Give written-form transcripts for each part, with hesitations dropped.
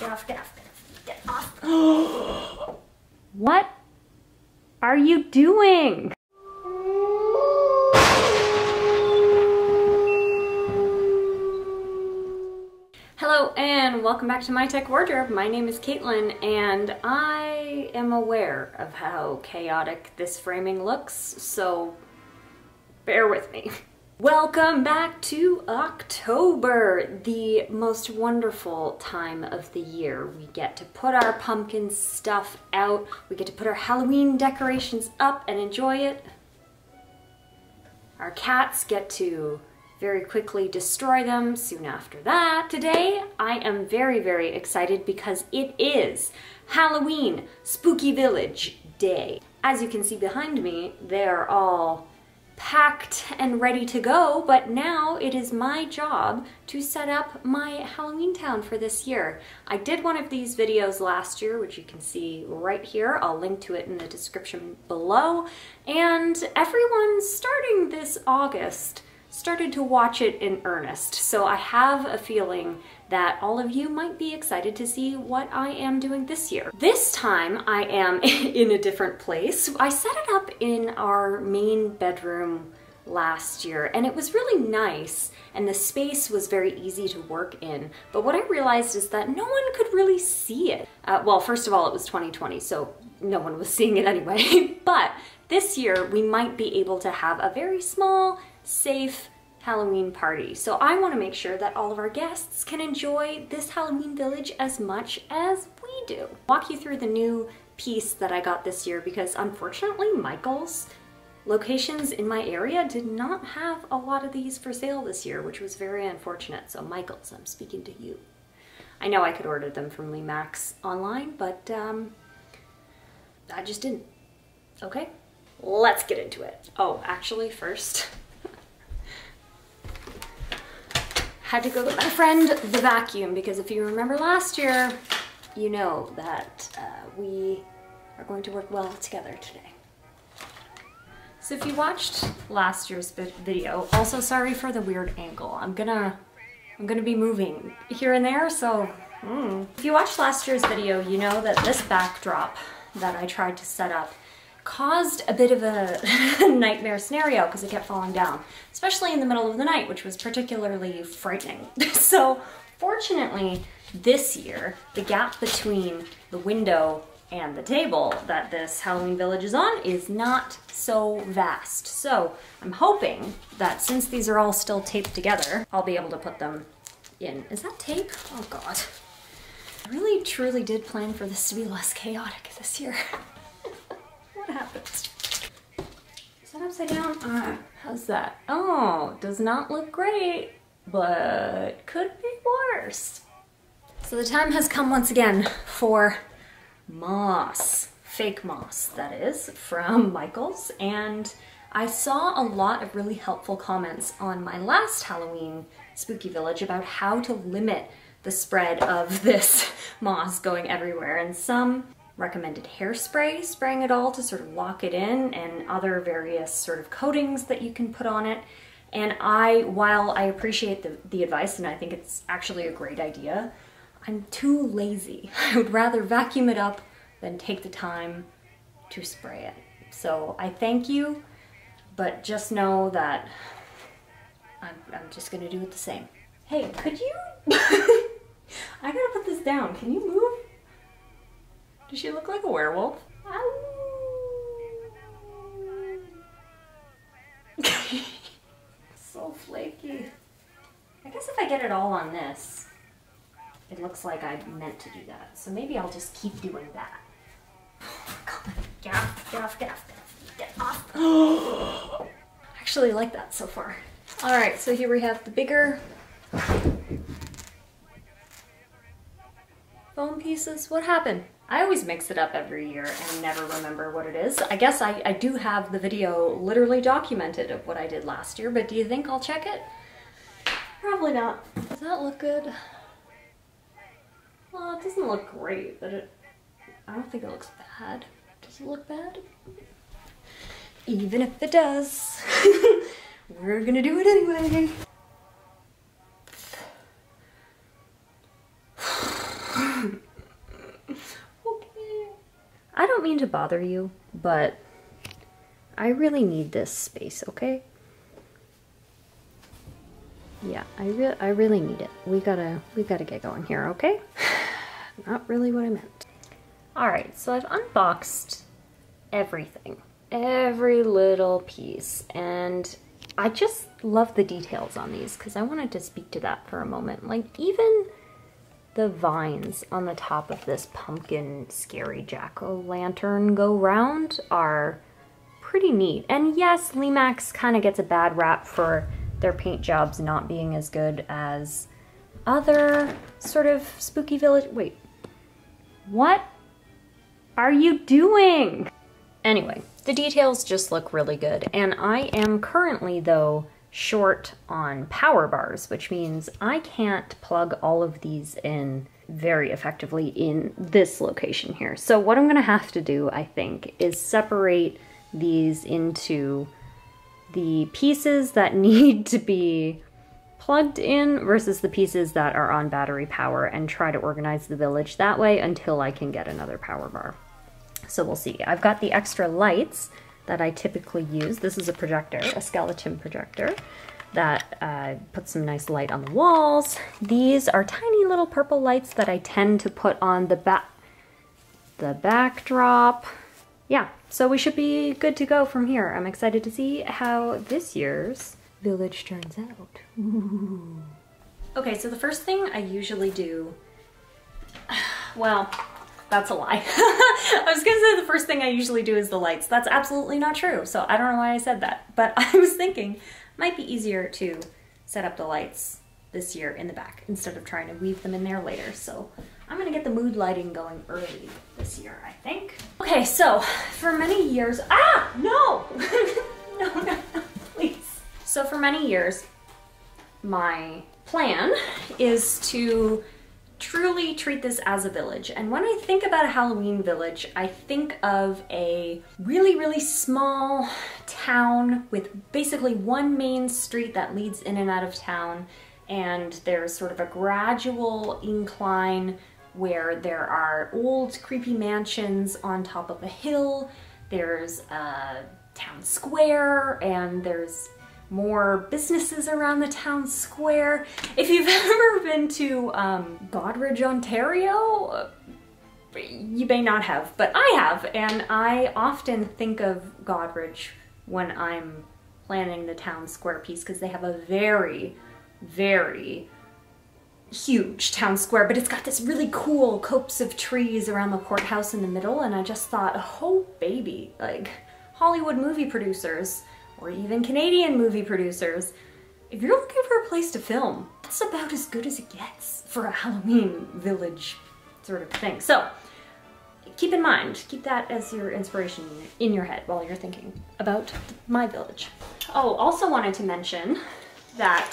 Get off. What are you doing? Hello and welcome back to My Tech Wardrobe. My name is Caitlin and I am aware of how chaotic this framing looks, so bear with me. Welcome back to October, the most wonderful time of the year. We get to put our pumpkin stuff out, we get to put our Halloween decorations up and enjoy it. Our cats get to very quickly destroy them soon after that. Today, I am very, very excited because it is Halloween Spooky Village Day. As you can see behind me, they are all packed and ready to go, but now it is my job to set up my Halloweentown for this year. I did one of these videos last year, which you can see right here. I'll link to it in the description below. And everyone starting this August started to watch it in earnest. So I have a feeling that all of you might be excited to see what I am doing this year. This time I am in a different place. I set it up in our main bedroom last year and it was really nice and the space was very easy to work in. But what I realized is that no one could really see it. Well, first of all, it was 2020, so no one was seeing it anyway. But this year we might be able to have a very small, safe Halloween party. So I want to make sure that all of our guests can enjoy this Halloween village as much as we do. Walk you through the new piece that I got this year because unfortunately Michael's locations in my area did not have a lot of these for sale this year, which was very unfortunate. So Michael's, I'm speaking to you. I know I could order them from Lemax online, but I just didn't. Okay, let's get into it. Oh, actually first, had to go get my friend the vacuum because if you remember last year, you know that we are going to work well together today. So if you watched last year's video, also sorry for the weird angle. I'm gonna be moving here and there, so If you watched last year's video, you know that this backdrop that I tried to set up caused a bit of a nightmare scenario because it kept falling down, especially in the middle of the night, which was particularly frightening. So fortunately, this year, the gap between the window and the table that this Halloween village is on is not so vast. So I'm hoping that since these are all still taped together, I'll be able to put them in. Is that tape? Oh God. I really truly did plan for this to be less chaotic this year. What happened? Is that upside down? How's that? Oh, does not look great, but could be worse. So the time has come once again for moss. Fake moss, that is, from Michael's. And I saw a lot of really helpful comments on my last Halloween Spooky Village about how to limit the spread of this moss going everywhere. And some recommended hairspray, spraying it all to sort of lock it in, and other various sort of coatings that you can put on it. And while I appreciate the advice and I think it's actually a great idea, I'm too lazy. I would rather vacuum it up than take the time to spray it. So I thank you, but just know that I'm just gonna do it the same. Hey, could you? I gotta put this down. Can you move? Does she look like a werewolf? So flaky. I guess if I get it all on this, it looks like I meant to do that. So maybe I'll just keep doing that. Get off. Get off. I actually like that so far. All right, so here we have the bigger foam pieces. What happened? I always mix it up every year and never remember what it is. I guess I do have the video literally documented of what I did last year, but do you think I'll check it? Probably not. Does that look good? Well, it doesn't look great, but I don't think it looks bad. Does it look bad? Even if it does, we're gonna do it anyway. I don't mean to bother you, but I really need this space, okay? Yeah, I really need it. We gotta get going here, okay? Not really what I meant. All right, so I've unboxed everything, every little piece, and I just love the details on these because I wanted to speak to that for a moment. Like even the vines on the top of this pumpkin scary jack-o'-lantern go round are pretty neat. And yes, Lemax kind of gets a bad rap for their paint jobs not being as good as other sort of spooky village. Wait, what are you doing? Anyway, the details just look really good. And I am currently, though, short on power bars, which means I can't plug all of these in very effectively in this location here. So what I'm gonna have to do, I think, is separate these into the pieces that need to be plugged in versus the pieces that are on battery power and try to organize the village that way until I can get another power bar. So we'll see. I've got the extra lights that I typically use. This is a projector, a skeleton projector that puts some nice light on the walls. These are tiny little purple lights that I tend to put on the backdrop. Yeah, so we should be good to go from here. I'm excited to see how this year's village turns out. Ooh. Okay, so the first thing I usually do, well, that's a lie. I was gonna say the first thing I usually do is the lights. That's absolutely not true, so I don't know why I said that. But I was thinking it might be easier to set up the lights this year in the back instead of trying to weave them in there later. So I'm gonna get the mood lighting going early this year, I think. Okay, so for many years, no! No, please. So for many years, my plan is to truly treat this as a village. And when I think about a Halloween village, I think of a really, really small town with basically one main street that leads in and out of town. And there's sort of a gradual incline where there are old creepy mansions on top of a hill. There's a town square and there's more businesses around the town square. If you've ever been to Godridge, Ontario, you may not have, but I have, and I often think of Godridge when I'm planning the town square piece because they have a very, very huge town square, but it's got this really cool copse of trees around the courthouse in the middle, and I just thought, oh baby, like Hollywood movie producers or even Canadian movie producers, if you're looking for a place to film, that's about as good as it gets for a Halloween village sort of thing. So keep in mind, keep that as your inspiration in your head while you're thinking about my village. Oh, also wanted to mention that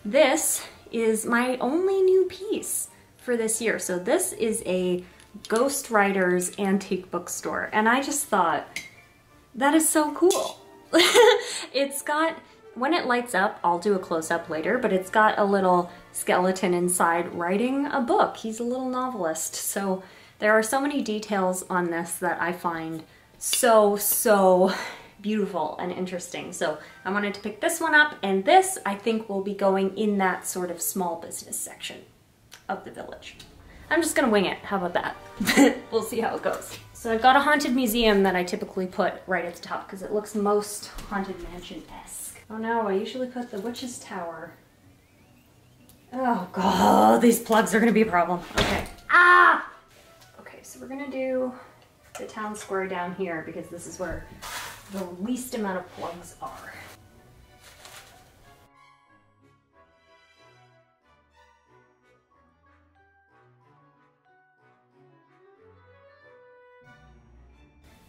this is my only new piece for this year. So this is a Ghost Writers antique bookstore, and I just thought, that is so cool. It's got, when it lights up, I'll do a close-up later, but it's got a little skeleton inside writing a book. He's a little novelist. So there are so many details on this that I find so beautiful and interesting. So I wanted to pick this one up, and this I think will be going in that sort of small business section of the village. I'm just gonna wing it, how about that? We'll see how it goes. So I've got a haunted museum that I typically put right at the top because it looks most Haunted Mansion-esque. Oh no, I usually put the Witch's Tower. Oh god, these plugs are gonna be a problem. Okay. Okay, so we're gonna do the town square down here because this is where the least amount of plugs are.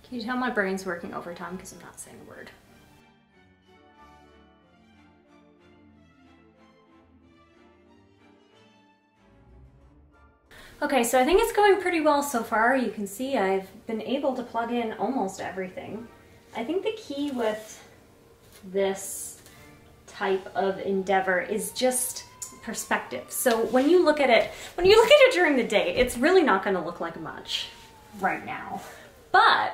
Can you tell my brain's working overtime because I'm not saying a word? Okay, so I think it's going pretty well so far. You can see I've been able to plug in almost everything. I think the key with this type of endeavor is just perspective. So when you look at it during the day, it's really not going to look like much right now. but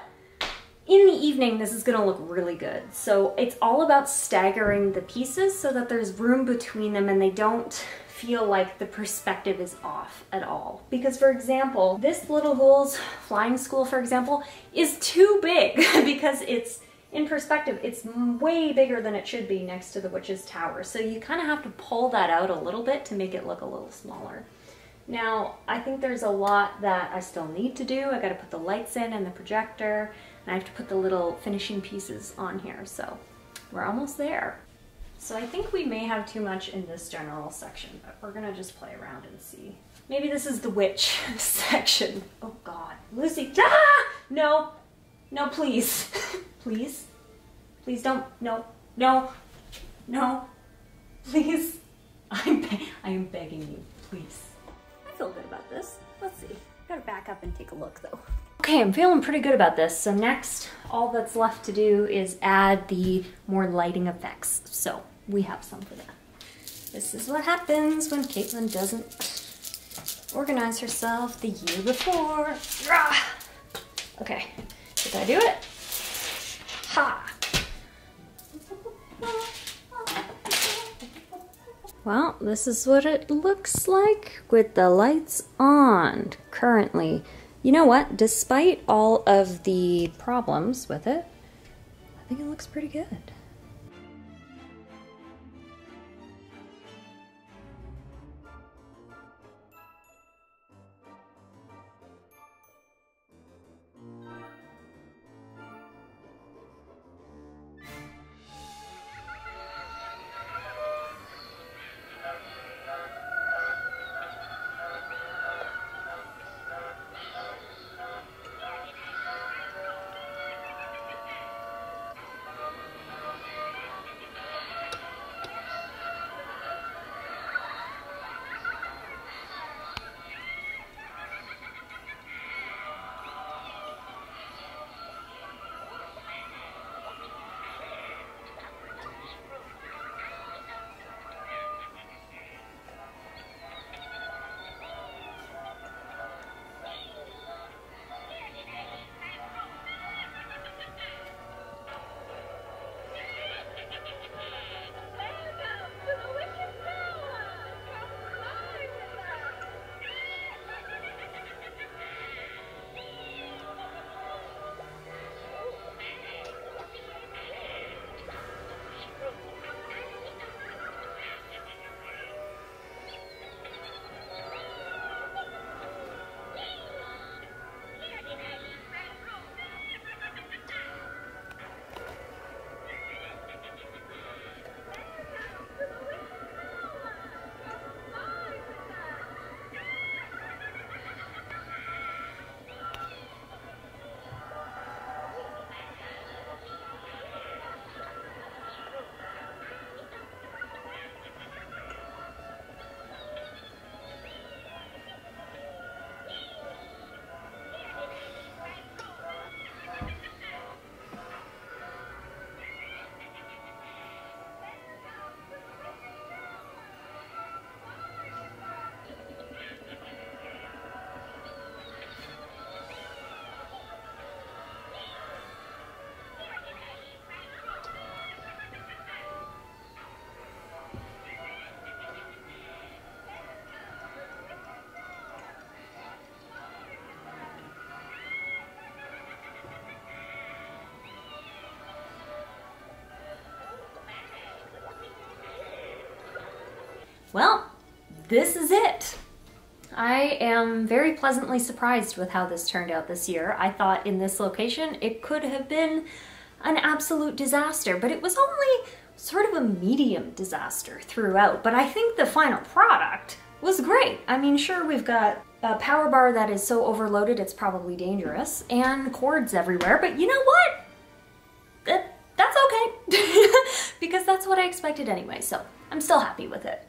in the evening, this is gonna look really good. So it's all about staggering the pieces so that there's room between them and they don't feel like the perspective is off at all. Because for example, this Little Ghouls flying school, for example, is too big because it's in perspective, it's way bigger than it should be next to the Witch's Tower. So you kind of have to pull that out a little bit to make it look a little smaller. Now, I think there's a lot that I still need to do. I gotta put the lights in and the projector, and I have to put the little finishing pieces on here, so we're almost there. So I think we may have too much in this general section, but we're gonna just play around and see. Maybe this is the witch section. Oh God, Lucy, ah! No, no, please, please, please don't, no, no, no, please. I am begging you, please. I feel good about this. Let's see. Gotta back up and take a look though. Okay, I'm feeling pretty good about this. So next, all that's left to do is add the more lighting effects. So we have some for that. This is what happens when Caitlin doesn't organize herself the year before. Okay, did I do it? Ha! Well, this is what it looks like with the lights on currently. You know what? Despite all of the problems with it, I think it looks pretty good. Well, this is it. I am very pleasantly surprised with how this turned out this year. I thought in this location it could have been an absolute disaster, but it was only sort of a medium disaster throughout. But I think the final product was great. I mean, sure, we've got a power bar that is so overloaded it's probably dangerous, and cords everywhere, but you know what? That's okay, because that's what I expected anyway, so I'm still happy with it.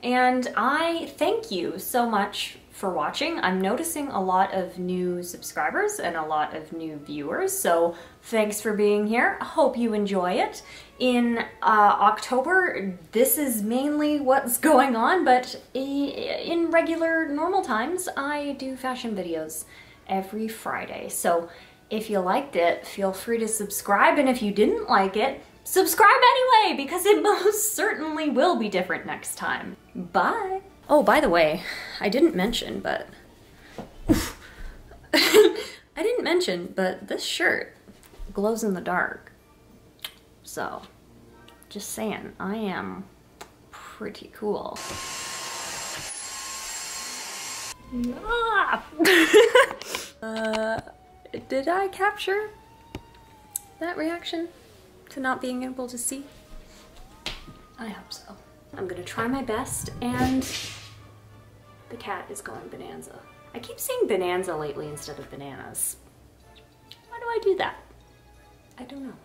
And I thank you so much for watching. I'm noticing a lot of new subscribers and a lot of new viewers, so thanks for being here. I hope you enjoy it. In October, this is mainly what's going on, but in regular, normal times, I do fashion videos every Friday. So If you liked it, feel free to subscribe, and if you didn't like it, subscribe anyway, because it most certainly will be different next time. Bye! Oh, by the way, I didn't mention, but... this shirt glows in the dark. So, just saying, I am pretty cool. Ah! Did I capture that reaction to not being able to see? I hope so. I'm gonna try my best, and the cat is going bonanza. I keep saying bonanza lately instead of bananas. Why do I do that? I don't know.